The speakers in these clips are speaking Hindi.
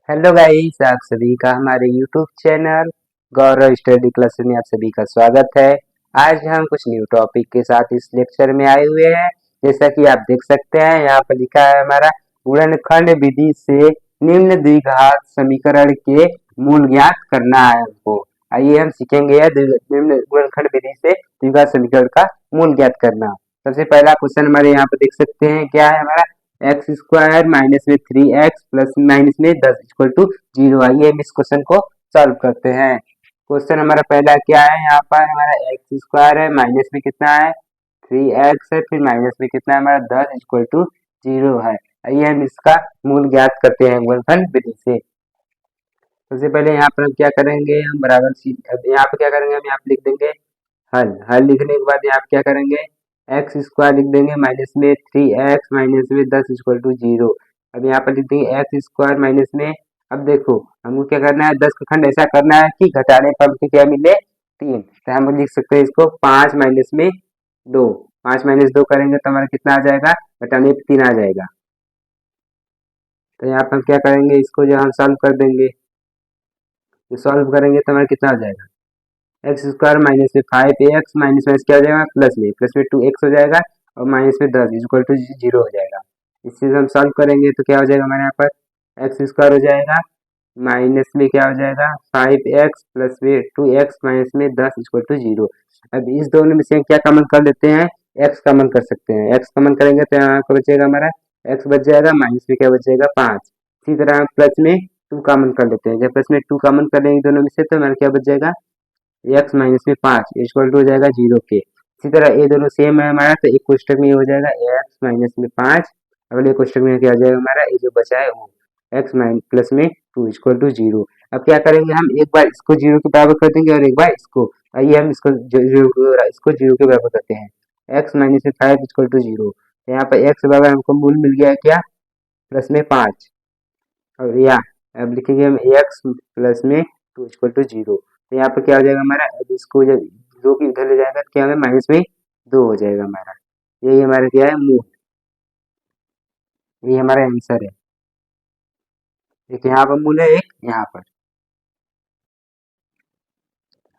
हेलो गाइस, आप सभी का हमारे यूट्यूब चैनल गौरव स्टडी क्लास में आप सभी का स्वागत है। आज हम कुछ न्यू टॉपिक के साथ इस लेक्चर में आए हुए हैं। जैसा कि आप देख सकते हैं, यहाँ पर लिखा है हमारा गुणनखंड विधि से निम्न द्विघात समीकरण के मूल ज्ञात करना है हमको। आइए हम सीखेंगे यह निम्न गुणनखंड विधि से द्विघात समीकरण का मूल ज्ञात करना। सबसे पहला क्वेश्चन हमारे यहाँ पर देख सकते हैं, क्या है हमारा एक्स स्क्वायर माइनस में 3x प्लस माइनस में 10 इक्वल टू 0। आइए हम इस क्वेश्चन को सॉल्व करते हैं। क्वेश्चन हमारा पहला क्या है, यहाँ पर हमारा एक्स स्क्वायर है, माइनस में कितना है 3x है, फिर माइनस में कितना है हमारा 10 इक्वल टू 0 है। आइए हम इसका मूल ज्ञात करते हैं गुणनखंड विधि से। सबसे पहले यहाँ पर हम क्या करेंगे, हम बराबर यहाँ पर क्या करेंगे, हम यहाँ पर लिख देंगे हल। हल लिखने के बाद यहाँ पे क्या करेंगे, एक्स स्क्वायर लिख देंगे माइनस में 3x माइनस में 10 इक्वल टू 0। अब यहाँ पर लिख देंगे एक्स स्क्वायर माइनस में, अब देखो हमको क्या करना है, 10 का खंड ऐसा करना है कि घटाने पर हमको क्या मिले 3। तो हम लिख सकते हैं इसको 5 माइनस में 2। 5 माइनस 2 करेंगे तो हमारा कितना आ जाएगा, घटाने पर 3 आ जाएगा। तो यहाँ पर हम क्या करेंगे, इसको जो हम सॉल्व कर देंगे, जो सॉल्व करेंगे तो हमारा कितना आ जाएगा, एक्स स्क्वायर माइनस में 5x माइनस माइनस क्या हो जाएगा, प्लस में 2x हो जाएगा और माइनस में 10 इक्वल टू 0 हो जाएगा। इस चीज हम सॉल्व करेंगे तो क्या हो जाएगा हमारे यहाँ पर एक्स स्क्वायर हो जाएगा माइनस में क्या हो जाएगा 5x प्लस में 2x माइनस में 10 इक्वल टू 0। अब इस दोनों में से हम क्या कॉमन कर लेते हैं, x कॉमन कर सकते हैं। x कॉमन करेंगे तो यहाँ पर बचेगा हमारा x बच जाएगा, माइनस में क्या बच जाएगा 5। इसी तरह हम प्लस में 2 कॉमन कर लेते हैं। जब प्लस में 2 कॉमन कर लेंगे दोनों में से तो हमारा क्या बच जाएगा, एक्स माइनस में 5 इक्वल टू हो जाएगा 0 के। इसी तरह ये दोनों सेम है हमारा, तो एक कोष्टक में ये हो जाएगा एक्स माइनस में 5, अगले कोष्टक में क्या हो जाएगा हमारा, ये जो बचा है वो एक्स माइनस प्लस में 2 इक्वल टू 0। अब क्या करेंगे, हम एक बार इसको 0 के बराबर कर देंगे और एक बार इसको। आइए हम इसको 0 के बराबर करते हैं, एक्स माइनस में 5 इक्वल टू 0। यहाँ पर एक्स बराबर हमको मूल मिल गया है क्या, प्लस में 5। और या अब लिखेंगे हम एक्स प्लस में 2 इक्वल टू 0। तो यहाँ पर क्या हो जाएगा हमारा, अब इसको जब 2 की उधर ले जाएगा तो क्या होगा, माइनस में 2 हो जाएगा हमारा। यही हमारा क्या है मूल, ये हमारा आंसर है। एक यहाँ पर मूल है, एक यहाँ पर।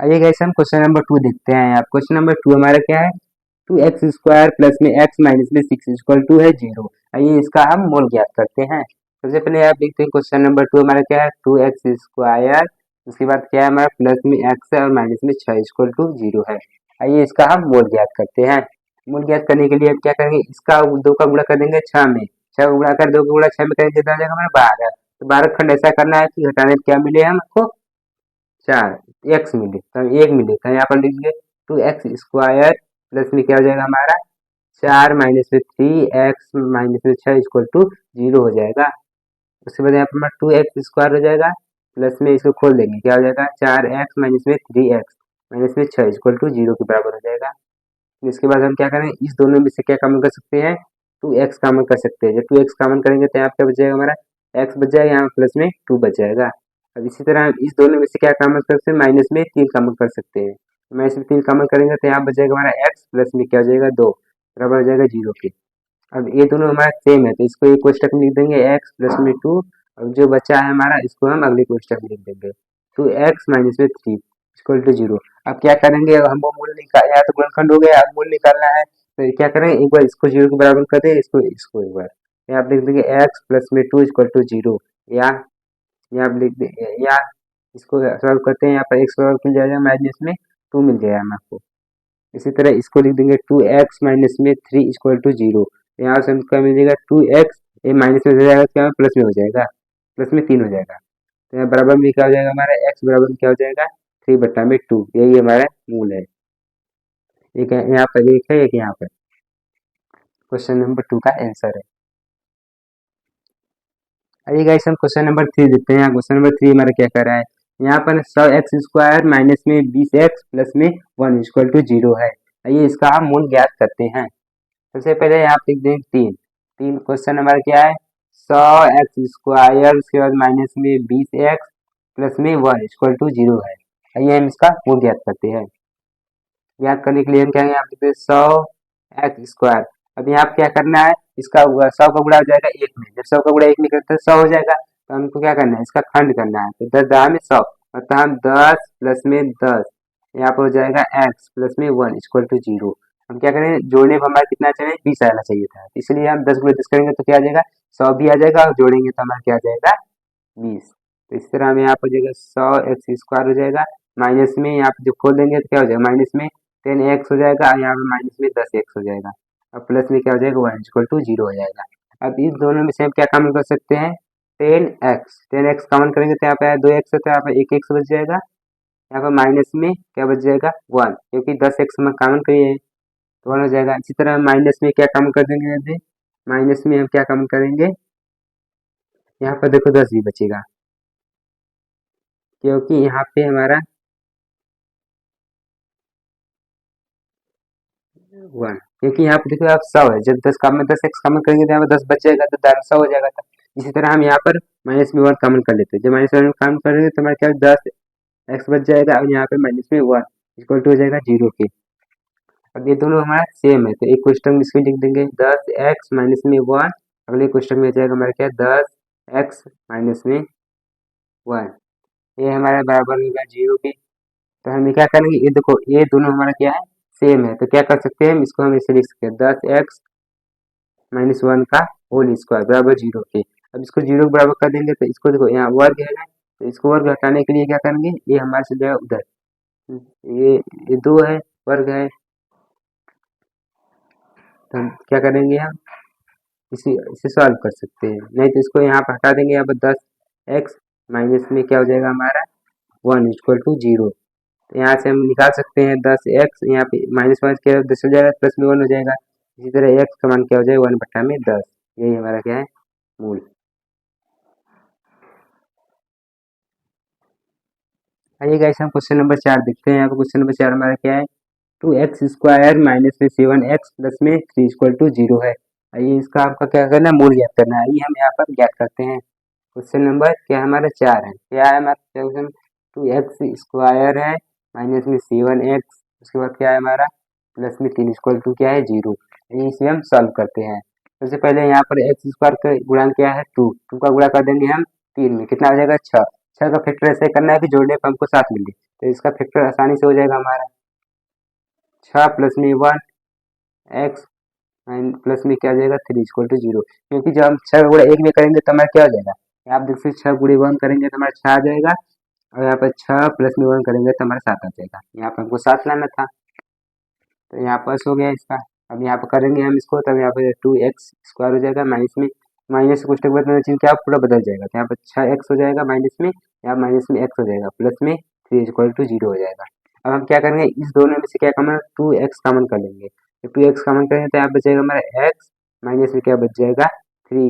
आइए गाइस हम क्वेश्चन नंबर 2 देखते हैं। यहाँ क्वेश्चन नंबर 2 हमारा क्या है, 2x स्क्वायर प्लस में x माइनस में 6 इक्वल टू है 0। आइए इसका हम मूल ज्ञात करते हैं। सबसे पहले आप देखते हैं क्वेश्चन नंबर 2 हमारा क्या है, 2x स्क्वायर, उसके बाद क्या है हमारा प्लस में x है और माइनस में 6 इक्वल टू 0 है। आइए इसका हम मूल ज्ञात करते हैं। मूल ज्ञात करने के लिए हम क्या करेंगे, इसका 2 का गुणा कर देंगे 6 में, 6 का गुणा कर 2 का गुणा 6 में करेंगे कितना आ जाएगा हमारा 12। तो 12 खंड ऐसा करना है कि घटाने में क्या मिले हमको 4, x मिले तो 1 मिले, तो यहाँ पर लिखेंगे 2x स्क्वायर प्लस में क्या हो जाएगा हमारा 4 माइनस में 3x माइनस में 6 इक्वल टू 0 हो जाएगा। उसके बाद यहाँ पर हमारा 2x स्क्वायर हो जाएगा, प्लस में इसको खोल देंगे क्या हो जाएगा 4x माइनस में 3x माइनस में 6 इक्वल टू 0 के बराबर हो जाएगा। इसके बाद हम क्या करें, इस दोनों में से क्या कॉमन कर सकते हैं, 2x कॉमन कर सकते हैं। जब 2x कॉमन करेंगे तो यहाँ पे क्या बच जाएगा हमारा x बच जाएगा, यहाँ प्लस में 2 बच जाएगा। अब इसी तरह हम इस दोनों में से क्या कॉमन कर सकते हैं, माइनस में 3 कॉमन कर सकते हैं। माइनस में 3 कॉमन करेंगे तो यहाँ बच जाएगा हमारा x प्लस में क्या हो जाएगा 2 बराबर हो जाएगा 0 के। अब ये दोनों हमारा सेम है तो इसको एक कोष्टक में लिख देंगे x प्लस में 2, अब जो बचा है हमारा इसको हम अगले कोष्टक में लिख देंगे 2x माइनस में 3 इक्वल टू 0। अब क्या करेंगे, अब हमको मूल निकाल, यहाँ तो गुणनखंड हो गया, अब मूल निकालना है तो क्या करें, एक बार इसको 0 के बराबर कर दें, इसको इसको एक बार यहाँ आप लिख देंगे x प्लस में 2 इक्वल टू 0, या यहाँ आप लिख दे, या इसको सॉल्व करते हैं, यहाँ पर x बराबर मिल जाएगा माइनस में 2 मिल जाएगा हम आपको। इसी तरह इसको लिख देंगे 2x माइनस में 3 इक्वल टू 0। यहाँ से हमको मिल जाएगा 2x, ये माइनस में हो जाएगा क्या प्लस में हो जाएगा, प्लस में 3 हो जाएगा। तो यहाँ बराबर में क्या हो जाएगा हमारा x बराबर में क्या हो जाएगा 3/2। यही हमारा मूल है। एक यहाँ पर एक है, एक यहाँ पर। क्वेश्चन नंबर 2 का आंसर है। आइए गाइस हम क्वेश्चन नंबर 3 देखते हैं। क्वेश्चन नंबर 3 हमारा क्या कर रहा है, यहाँ पर 100x स्क्वायर माइनस में 20x प्लस में 1 इक्वल टू 0 है। आइए इसका हम मूल ज्ञात करते हैं। सबसे पहले यहाँ पे लिख दें 3। क्वेश्चन नंबर क्या है, 100x स्क्वायर उसके बाद माइनस में 20x प्लस में 1 इक्वल टू 0 है। आइए हम इसका मूल ज्ञात करते हैं। ज्ञात करने के लिए हम क्या है, यहाँ पे लिखते हैं 100x स्क्वायर। अब यहाँ पे क्या करना है, इसका 100 का गुणा हो जाएगा 1 में, जब 100 का गुणा 1 में करते हैं 100 हो जाएगा। तो हमको क्या करना है, इसका खंड करना है। तो 10 10 में 100, मतलब हम 10 प्लस में 10, यहाँ पर हो जाएगा x प्लस में 1 इक्वल टू 0। हम क्या करें, जोड़ने पर हमारा कितना चाहिए, 20 आना चाहिए था, इसलिए हम 10 गुणे 10 करेंगे तो क्या आ जाएगा, 100 भी आ जाएगा, और जोड़ेंगे तो हमारा क्या आ जाएगा, 20। तो इस तरह हमें यहाँ पर हो जाएगा 100x² हो जाएगा, माइनस में यहाँ पे जो खोल देंगे तो क्या हो जाएगा, माइनस में 10x हो जाएगा, और यहाँ पे माइनस में 10x हो जाएगा, और प्लस में क्या हो जाएगा, 1 इक्वल टू 0 हो जाएगा। अब इस दोनों में से हम क्या कॉमन कर सकते हैं, 10x कॉमन करेंगे तो यहाँ पे 2x है, तो यहाँ पे 1x बच जाएगा, यहाँ पर माइनस में क्या बच जाएगा, 1, क्योंकि 10x हम कॉमन करिए तो 1 हो जाएगा। इसी तरह माइनस में क्या कॉमन कर देंगे, यहाँ पे माइनस में हम क्या कॉमन करेंगे, यहाँ पर देखो 10 ही बचेगा, क्योंकि यहाँ पे हमारा 1, क्योंकि यहाँ पे देखो आप 100 है, जब 10 का 10x कॉमन करेंगे तो यहाँ पर 10 बच जाएगा, तो 100 हो जाएगा था। इसी तरह हम यहाँ पर माइनस में 1 कॉमन कर लेते हैं, जब माइनस में 1 कॉमन करेंगे तो हमारा क्या 10x बच जाएगा, और यहाँ पे माइनस में 1 इक्वल टू हो जाएगा 0 के। अब ये दोनों हमारा सेम है, तो एक क्वेश्चन में इसमें लिख देंगे 10x माइनस में 1, अगले क्वेश्चन में हो जाएगा हमारा क्या, 10x माइनस में 1, ये हमारा बराबर होगा 0 के। तो हम क्या करेंगे, ये देखो ये दोनों हमारा क्या है, सेम है, तो क्या कर सकते हैं हम, इसको हम ऐसे लिख सकते हैं 10x माइनस 1 का होल स्क्वायर बराबर 0 के। अब इसको 0 के बराबर कर देंगे, तो इसको देखो यहाँ वर्ग है ना, तो इसको वर्ग हटाने के लिए क्या करेंगे, ये हमारे से जाएगा उधर, ये 2 है, वर्ग है, तो हम क्या करेंगे, हम इसे सॉल्व कर सकते हैं, नहीं तो इसको यहाँ पर हटा देंगे, यहाँ पर 10x माइनस में क्या हो जाएगा हमारा 1 इक्वल टू 0। तो यहाँ से हम निकाल सकते हैं 10x, यहाँ पे माइनस 1 क्या 10 हो जाएगा, प्लस में 1 हो जाएगा, इसी तरह x का मान क्या हो जाएगा 1/10, यही हमारा क्या है, मूल। आइए गाइस हम क्वेश्चन नंबर 4 देखते हैं। यहाँ पे क्वेश्चन नंबर 4 हमारा क्या है, 2x² माइनस में 7x प्लस में 3 इक्वल टू 0 है। आइए इसका आपका क्या करना है, मूल ज्ञात करना है। आइए हम यहाँ पर ज्ञात करते हैं। क्वेश्चन नंबर क्या हमारा 4 है, क्या है हमारा क्वेश्चन, 2x² है माइनस में 7x, उसके बाद क्या है हमारा प्लस में 3 इक्वल टू क्या है 0। इसे हम सॉल्व करते हैं। सबसे पहले यहाँ पर x² का गुणांक क्या है 2 का गुणा कर देंगे हम 3 में, कितना हो जाएगा 6 का फैक्टर ऐसे करना है कि जोड़ने पर हमको 7 मिले, तो इसका फैक्टर आसानी से हो जाएगा हमारा 6 प्लस में 1 x प्लस में क्या आ जाएगा 3 इक्वल टू 0, क्योंकि जब हम 6 गुणा 1 में करेंगे तो हमारा क्या हो जाएगा, आप देख सकते 6 गुणे 1 करेंगे तो हमारा 6 आ जाएगा, और यहाँ पर 6 प्लस में 1 करेंगे तो हमारा 7 आ जाएगा। यहाँ पर हमको 7 लाना था, तो यहाँ पास हो गया इसका। अब यहाँ पर करेंगे हम इसको, तब यहाँ पर 2x² हो जाएगा, माइनस में माइनस कुछ के बाद चिन्ह क्या पूरा बदल जाएगा, तो यहाँ पर 6x हो जाएगा माइनस में, यहाँ माइनस में x हो जाएगा, प्लस में 3 इक्वल टू 0 हो जाएगा। अब हम क्या करेंगे, इस दोनों में से क्या कॉमन 2x कॉमन कर लेंगे, तो 2x कॉमन करेंगे तो यहाँ बचेगा हमारा x, माइनस में क्या बच जाएगा 3।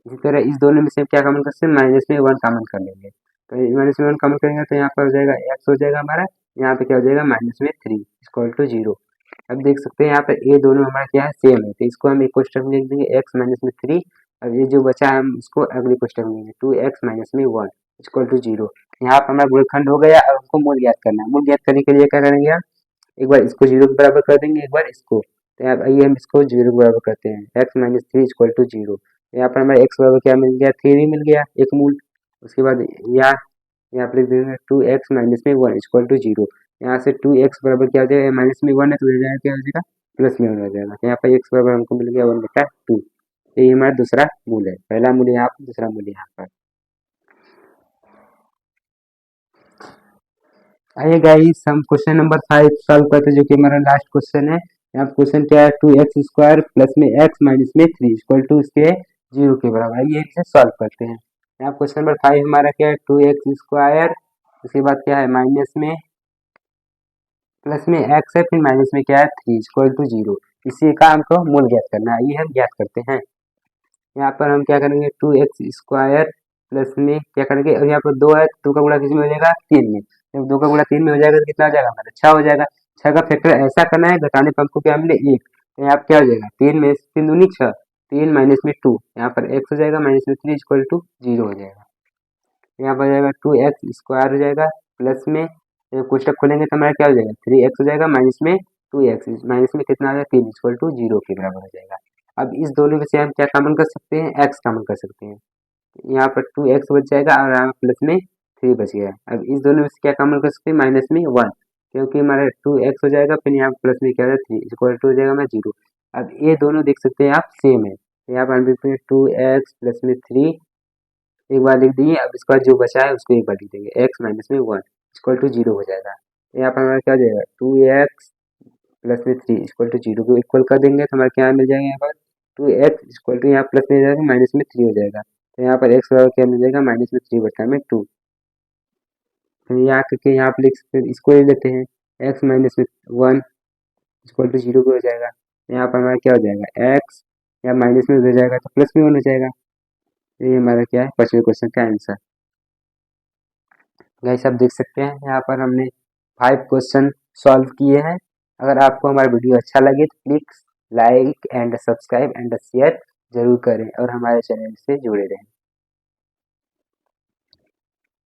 इसी तरह इस दोनों में से क्या कॉमन कर सकते हैं, माइनस में 1 कॉमन कर लेंगे, तो माइनस में 1 कॉमन करेंगे तो यहाँ पर हो जाएगा x हो जाएगा हमारा, यहाँ पे क्या हो जाएगा माइनस में 3 इक्वल टू 0। अब देख सकते हैं यहाँ पर ये दोनों हमारा क्या है सेम है, तो इसको हम एक क्वेश्चन में लिख देंगे x माइनस में 3। अब ये जो बचा है हम इसको अगले क्वेश्चन में लेंगे 2x माइनस में 1 इक्वल टू 0। यहाँ पर हमारा गुणनखंड हो गया। अब हमको मूल ज्ञात करना है। मूल ज्ञात करने के लिए क्या करेंगे, हम एक बार इसको 0 के बराबर कर देंगे, एक बार इसको, तो अब आइए हम इसको 0 के बराबर करते हैं, x माइनस 3 इक्वल टू 0। यहाँ पर हमारा x बराबर क्या मिल गया 3 मिल गया एक मूल। उसके बाद यहाँ पर लिख देंगे 2x माइनस में 1 इक्वल टू 0। यहाँ से 2x बराबर क्या हो जाएगा, माइनस में 1 है तो क्या हो जाएगा प्लस में 1 हो जाएगा, तो यहाँ पर x बराबर हमको मिल गया 1/2। यही हमारा दूसरा मूल है, पहला मूल यहाँ पर, दूसरा मूल यहाँ पर। आइए गाइस हम क्वेश्चन नंबर 5 सॉल्व करते हैं, जो कि हमारा लास्ट क्वेश्चन है। यहाँ पर क्वेश्चन क्या है, 2x² प्लस में x माइनस में 3 इक्वल टू इसके 0 के बराबर। आइए इसे सॉल्व करते हैं। यहाँ क्वेश्चन नंबर 5 हमारा क्या है, 2x², उसके बाद क्या है माइनस में प्लस में x है, फिर माइनस में क्या है 3 इक्वल टू 0। इसी का हमको मूल ज्ञात करना है, ये हम ज्ञात करते हैं। यहाँ पर हम क्या करेंगे 2x² प्लस में क्या करेंगे, अब यहाँ पर 2 है, 2 का गुणा किस में हो जाएगा 3 में, जब 2 का गुणा 3 में हो जाएगा तो कितना हो जाएगा हमारा 6 हो जाएगा। 6 का फैक्टर ऐसा करना है, घटाने पर हमको क्या मिले 1, तो यहाँ पर क्या हो जाएगा 3 में 3 दूनी 6, 3 माइनस में 2, यहाँ पर x हो जाएगा माइनस में 3 इक्वल टू 0 हो जाएगा। यहाँ पर हो जाएगा 2x² हो जाएगा प्लस में, जब कोष्टक खोलेंगे तो हमारा क्या हो जाएगा 3x हो जाएगा माइनस में 2x, माइनस में कितना आ जाएगा 3 इक्वल टू 0 के बराबर हो जाएगा। अब इस दोनों में से हम क्या कॉमन कर सकते हैं, x कॉमन कर सकते हैं। यहाँ पर 2x बच जाएगा और यहाँ प्लस में 3 बच गया। अब इस दोनों में से क्या कॉमन कर सकते हैं, माइनस में 1, क्योंकि हमारा 2x हो जाएगा, फिर यहाँ प्लस में क्या होगा 3 इक्वल टू हो जाएगा हमारा 0। अब ये दोनों देख सकते हैं आप सेम है, तो यहाँ पर हम देखते हैं 2x प्लस में 3 एक बार लिख दिए। अब इसका जो बचा है उसको एक बार लिख देंगे, x माइनस में 1 इक्वल टू 0 हो जाएगा। तो यहाँ पर हमारा क्या हो जाएगा 2x प्लस में 3 इक्वल टू 0 को इक्वल कर देंगे तो हमारा क्या मिल जाएगा, यहाँ पर 2x इक्वल टू यहाँ प्लस में जाएगा माइनस में 3 हो जाएगा। तो यहाँ पर x बराबर क्या मिल जाएगा, माइनस में 3 बटा में 2। फिर यहाँ करके यहाँ पर लिख सकते हैं, इसको ले लेते हैं, x माइनस में 1 इक्वल टू 0 हो जाएगा। यहाँ पर हमारा क्या हो जाएगा, x या माइनस में हो जाएगा तो प्लस में 1 हो जाएगा। ये हमारा क्या है, पांचवें क्वेश्चन का आंसर। गाइस आप देख सकते हैं यहाँ पर हमने 5 क्वेश्चन सॉल्व किए हैं। अगर आपको हमारा वीडियो अच्छा लगे तो please like and subscribe and share जरूर करें और हमारे चैनल से जुड़े रहें।